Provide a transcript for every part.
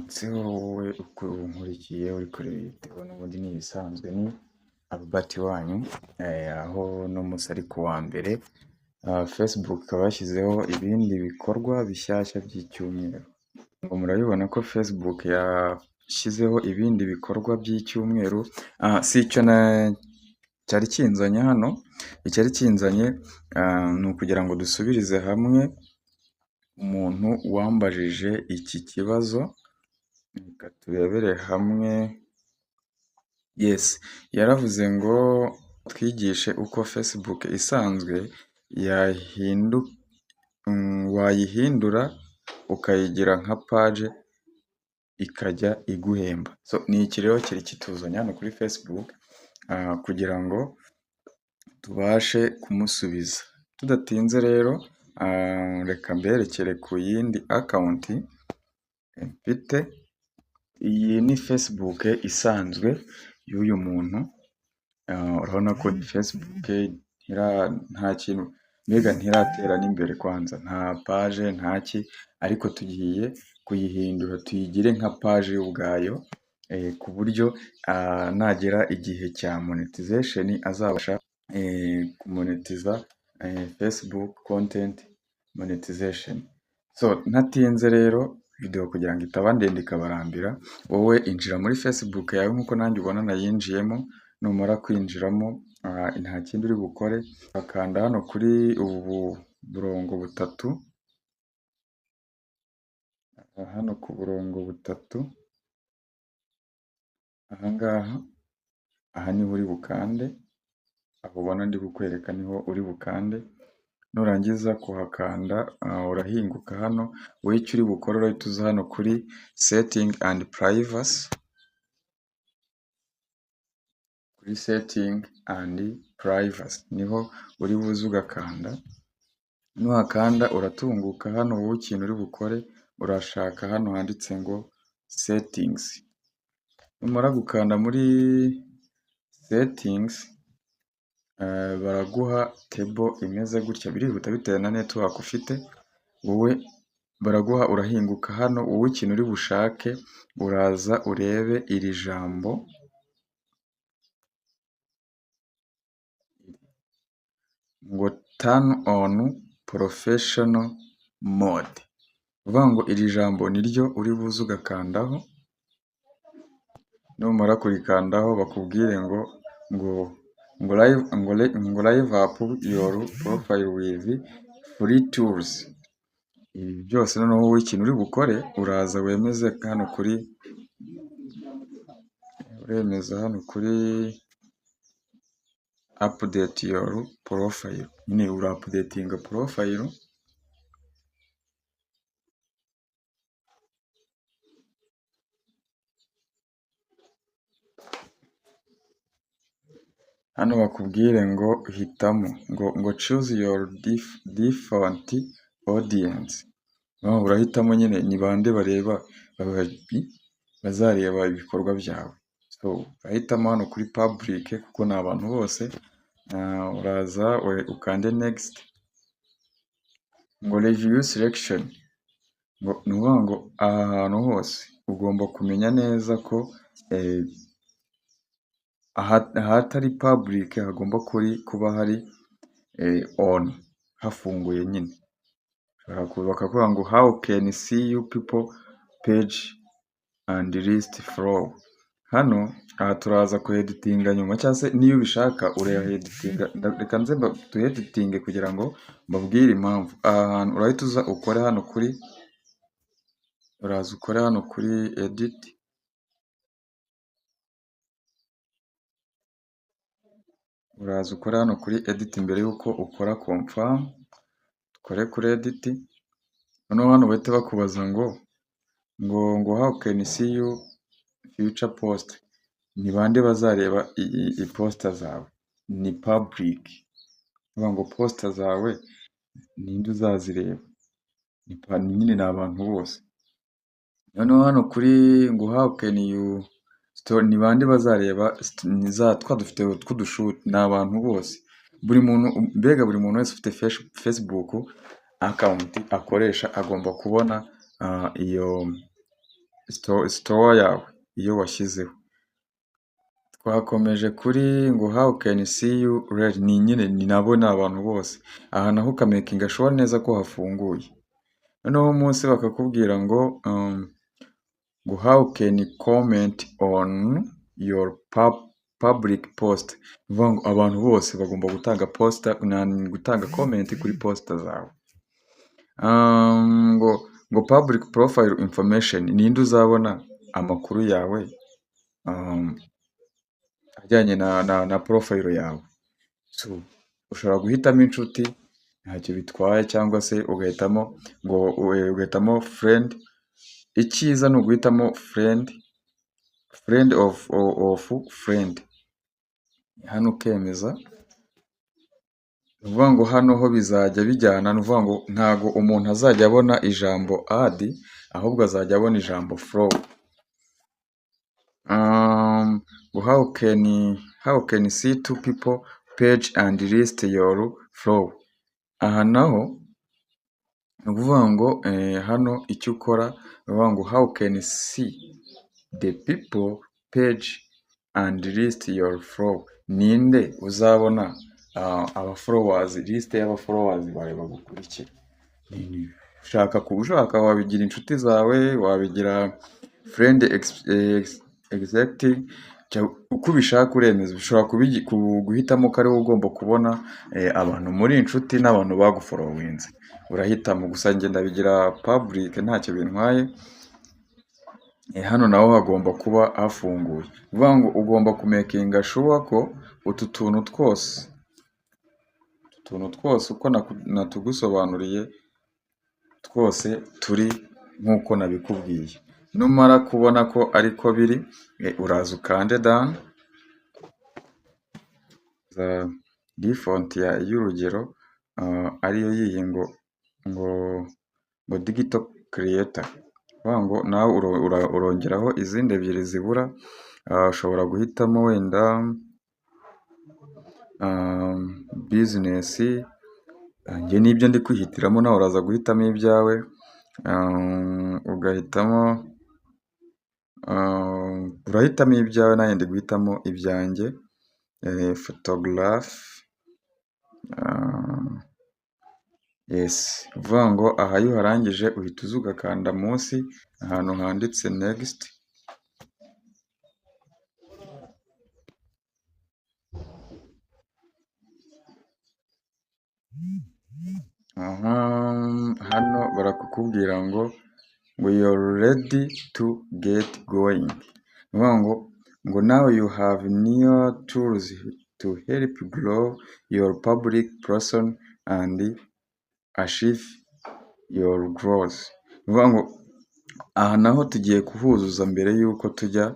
Ese wowe uko unkurikiye uri kureba iyi video n'ubundi ni ibisanzwe ni Albert wanyu, aho uno munsi ari ku wa mbere Facebook ikaba yashyizeho ibindi bikorwa bishyashya by'icyumweru. Ngo murabibona ko Facebook yashyizeho ibindi bikorwa by'icyumweru, si icyo cyari kinzanye hano. Icyari kinzanye ni ukugira ngo dusubirize hamwe umuntu wambajije iki kibazo. Reka turebere hamwe. Yes, yaravuze ngo twigishe uko Facebook isanzwe wayihindura ukayigira nka page ikajya iguhemba. So ni iki rero kiri kituzanye hano kuri Facebook, kugira ngo tubashe kumusubiza. Tudatinze rero, reka mberekere ku yindi account mfite. Iyi ni Facebook isanzwe y'uyu muntu. Urabona ko ni Facebook nta kintu, mbega ntiratera n'imbere kwanza, nta page ntaki, ariko tugiye kuyihindura tuyigire nka page y'ubwayo, ku buryo nagera igihe cya monetization azabasha kumonetiza Facebook content monetization. So ntatinze rero video kugira ngo itaba ndende ikabarambira, wowe injira muri Facebook yawe nkuko nanjye ubona nayinjiyemo. Numara kwinjiramo, nta kindi uri bukore, akanda hano kuri ubu burongo butatu, hano ku burongo butatu ahangaha, aha niho uri bukande, aho ubona ndi bukwereka niho uri bukande. Nurangiza kuhakanda, urahinguka hano. Wowe icyo uri bukore urahita uza hano kuri setting and privacy, kuri setting and privacy niho uri buze ugakanda. Nuhakanda uratunguka hano, wowe ikintu uri bukore urashaka hano handitse ngo settings. Numara gukanda muri settings, baraguha table imeze gutya, birihuta bitewe na network ufite. Wowe baraguha, urahinguka hano, wowe ikintu uri bushake uraza urebe iri jambo ngo turn on professional mode. Uvuga ngo iri jambo niryo uri buze ugakandaho. Numara kurikandaho bakubwire ngo live up your profile with free tools. Ibi byose noneho wowe ikintu uri bukore uraza wemeza hano kuri update your profile. Nyine ura updating profile. Hano bakubwire ngo hitamo ngo choose your default audience. Urahitamo nyine ni bande bazareba ibikorwa byawe. So urahitamo hano kuri public kuko ni abantu bose. Uraza ukande next, ngo review selection. Ni ukuvuga ngo aha hantu hose ugomba kumenya neza ko ahatari public hagomba kuba hari on, hafunguye nyine. Bakavuga ngo how can see you people page and list flow. Hano aha turaza kuheditinga nyuma, cyangwa se niyo ubishaka urayaheditinga. Reka nze tuheditinge kugira ngo mbabwire impamvu. Aha hantu urahita uza ukore hano kuri edit. Uraza ukora hano kuri edit mbere yuko ukora confirm. Ukore kuri edit. Noneho hano bahita bakubaza ngo how can see you future post. Ni bande bazareba poster zawe? Ni public. Uvuga ngo poster zawe ninde uzazireba? Nyine ni abantu bose. Noneho hano kuri ngo how can you store, ni bande bazareba twa dufite tw'udushoot? Ni abantu bose. Buri muntu wese ufite Facebook account akoresha agomba kubona iyo store yawe iyo washyizeho. Twakomeje kuri ngo how can see you ready, ni nyine ni nabo ni abantu bose. Aha naho ukamakinga sure neza ko hafunguye. Noneho munsi bakakubwira ngo how can comment on your public post. Bivuga ngo abantu bose bagomba gutanga gutanga comment kuri posta zawe. Ngo public profile information, ninde uzabona amakuru yawe ajyanye na profile yawe. So ushobora guhitamo inshuti ntacyo bitwaye, cyangwa se ugahitamo friend. Icyiza ni uguhitamo friend of friend. Hano ukemeza. Ni ukuvuga ngo hano ho bizajya bijyana, ni ukuvuga ngo ntago umuntu azajya abona ijambo add, ahubwo azajya abona ijambo flow. How can see two people page and list your flow. Aha naho ni ukuvuga ngo hano icyo ukora ni ukuvuga ngo how can see the people page and list your flow. Ninde uzabona followers, list y'abafollowers bawe bagukurikira. Ushaka wabigira inshuti zawe, wabigira friend exacting, uko ubishaka uremeza. Ushobora guhitamo ko ari wowe ugomba kubona abantu muri inshuti n'abantu bagufollowinze, urahitamo. Gusa njye ndabigira public ntacyo bintwaye. Hano naho hagomba kuba hafunguye. Bivuga ngo ugomba kumakinga sure ko utu tuntu twose uko natugusobanuriye twose turi nk'uko nabikubwiye. Numara kubona ko ariko biri, uraza ukande done. Default y'urugero ariyo yiyi ngo digital creator. Bivuga ngo nawe urongeraho izindi ebyiri zibura. Ushobora guhitamo wenda business. Njye nibyo ndi kwihitiramo, nawe uraza guhitamo ibyawe. Ugahitamo urahitamo ibyawe, nanjye ndi guhitamo ibyanjye. Photograph. Yes. Bivuga ngo aha iyo uharangije uhita uza ugakanda munsi ahantu handitse next. Hano barakubwira ngo you're ready to get going. Bivuga ngo now you have new tools to help grow your public person and achieve your growth. Bivuga ngo aha naho tugiye kuhuzuza mbere y'uko tujya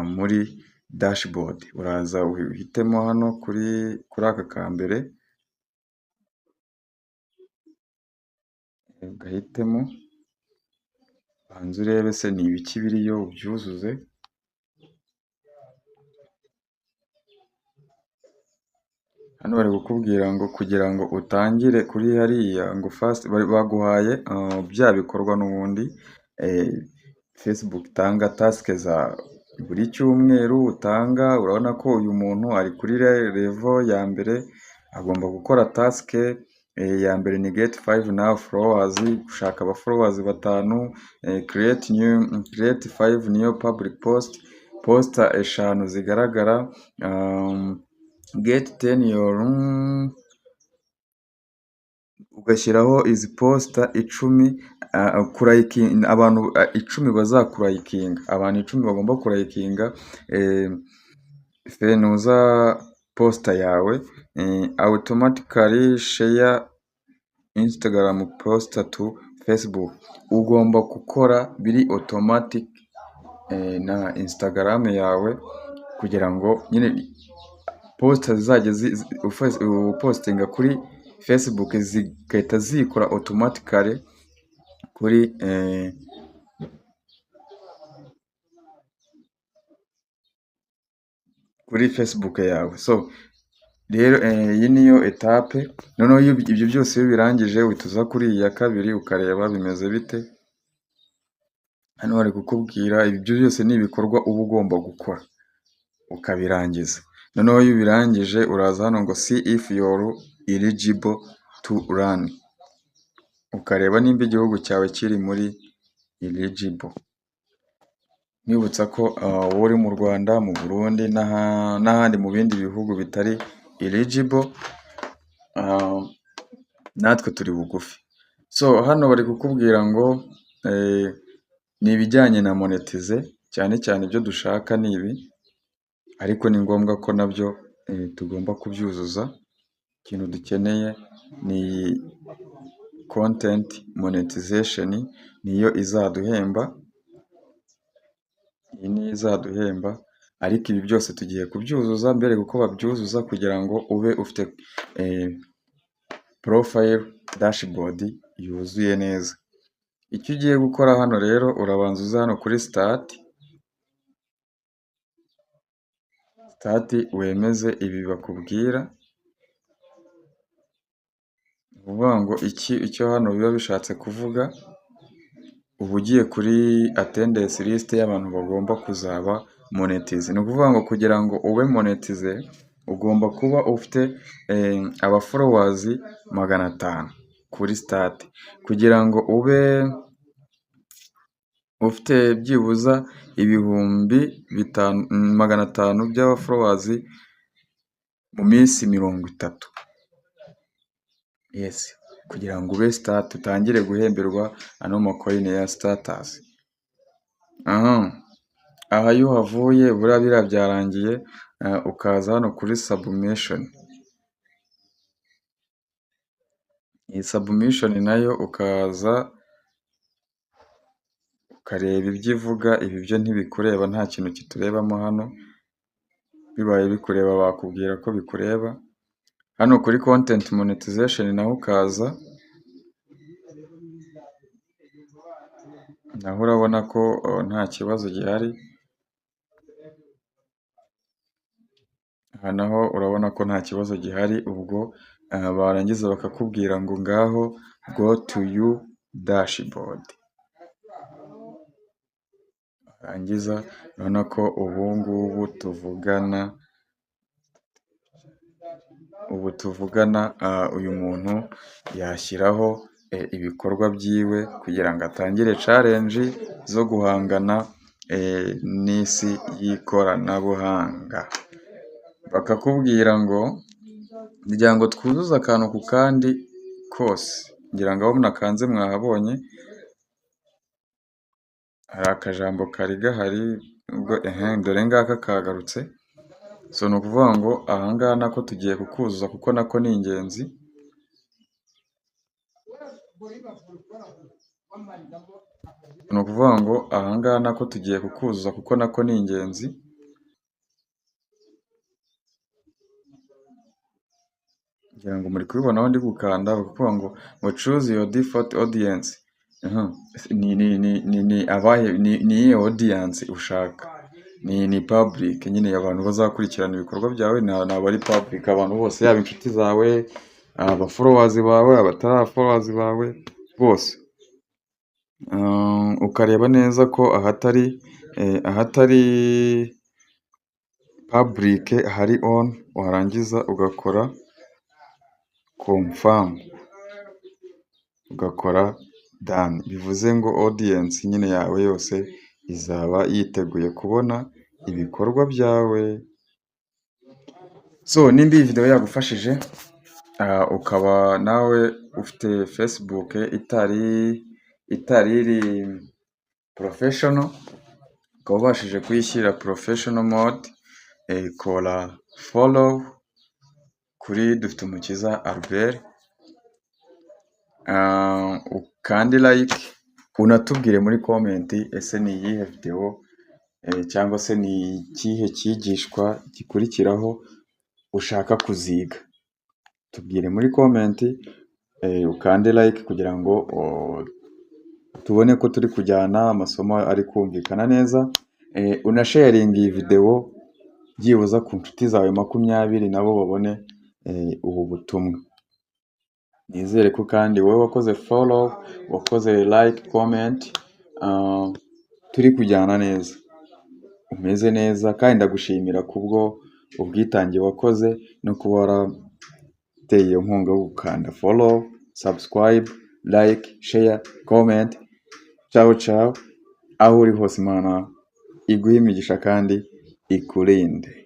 muri dashboard. Uraza uhitemo hano kuri aka ka mbere, ugahitemo banza urebe se ni ibiki biriyo ubyuzuze. Hano bari kukubwira ngo kugira ngo utangire kuri hariya ngo first baguhaye bya bikorwa n'ubundi Facebook itanga task za buri cyumweru utanga. Urabona ko uyu muntu ari kuri level ya mbere, agomba gukora task ya mbere ni get 5 now followers, gushaka aba followers 5, create 5 new public poster 5 zigaragara, get 10 your ugashyiraho izi poster 10, abantu 10 bazakurayikinga, abantu 10 bagomba kurayikinga fenuza poster yawe. Automatically share Instagram poster to Facebook. Ugomba gukora biri automatic na Instagram yawe kugira ngo nyine poster zizajya postinga kuri Facebook zigahita zikora automatically kuri Facebook yawe. So rero iyi niyo etape. Noneho ibyo byose iyo birangije uhita uza kuri iya kabiri ukareba bimeze bite. hano bari kukubwira ibyo byose ni ibikorwa uba ugomba gukora ukabirangiza, noneho iyo ubirangije uraza hano ngo see if you're eligible to run, ukareba nimba igihugu cyawe kiri muri eligible. Nibutsa ko wowe uri mu Rwanda, mu Burundi n'ahandi mu bindi bihugu bitari eligible, natwe turi bugufi. So hano bari kukubwira ngo ni ibijyanye na monetize, cyane cyane ibyo dushaka ni ibi, ariko ni ngombwa ko nabyo tugomba kubyuzuza. Ikintu dukeneye ni content monetization, niyo izaduhemba, iyi niyo izaduhemba, ariko ibi byose tugiye kubyuzuza mbere uko babyuzuza kugira ngo ube ufite profile dashboard yuzuye neza. Icyo ugiye gukora hano rero, urabanza uza hano kuri start wemeze ibi bakubwira. Ni ukuvuga ngo icyo hano biba bishatse kuvuga, uba ugiye kuri attendance list y'abantu bagomba kuzaba monetize. Ni ukuvuga ngo kugira ngo ube monetize ugomba kuba ufite aba followers 500 kuri start, kugira ngo ube ufite byibuza 500 by'aba followers mu minsi 30. Yes, kugira ngo ube start utangire guhemberwa ano macoin ya status. Aha iyo uhavuye biriya byarangiye, ukaza hano kuri submission. Iyi submission nayo ukaza ukareba ibyo ivuga. Ibi byo ntibikureba, nta kintu kiturebamo hano, bibaye bikureba bakubwira ko bikureba. Hano kuri content monetization naho ukaza, naho urabona ko nta kibazo gihari. Aha naho urabona ko nta kibazo gihari, ubwo barangiza bakakubwira ngo ngaho go to you dashboard. Barangiza urabona ko ubu ngubu tuvugana uyu muntu yashyiraho ibikorwa byiwe kugira ngo atangire challenge zo guhangana n'isi y'ikoranabuhanga. Bakakubwira ngo kugira ngo twuzuze akantu ku kandi kose, ngira ngo abo munakanze mwahabonye, hari akajambo kari gahari, dore ngaka kagarutse. So ni ukuvuga ngo ahangaha nako tugiye kukuzuza kuko nako ni ingenzi. Ni ukuvuga ngo ahangaha nako tugiye kukuzuza kuko nako ni ingenzi. Ngira ngo muri kubibona aho ndi gukanda, bakavuga ngo choose your default audience. Ni iyihe audience ushaka? Ni public, nyine abantu bazakurikirana ibikorwa byawe ntabwo ari public, abantu bose, yaba inshuti zawe, aba followers bawe, abatari followers bawe bose. Ukareba neza ko ahatari public hari on, warangiza ugakora confirm, ugakora done. Bivuze ngo audience nyine yawe yose izaba yiteguye kubona ibikorwa byawe. So nimba iyi video yagufashije, ukaba nawe ufite Facebook itari iri professional, ukaba ubashije kuyishyira professional mode, kora follow kuri Dufitumukiza Albert, ukandi like, unatubwire muri comment ese ni iyihe video cyangwa se ni ikihe cyigishwa gikurikiraho ushaka kuziga. Tubwire muri comment, ukande like kugira ngo tubone ko turi kujyana amasomo ari kumvikana neza. Unasharinga iyi video byibuza ku nshuti zawe 20 nabo babone ubu butumwa. Nizere ko kandi wowe wakoze follow, wakoze like, comment, turi kujyana neza, umeze neza kandi ndagushimira kubwo ubwitange wakoze no kuba warateye iyo nkunga yo gukanda follow, subscribe, like, share, comment. Ciao ciao, aho uri hose Imana iguhe imigisha kandi ikurinde.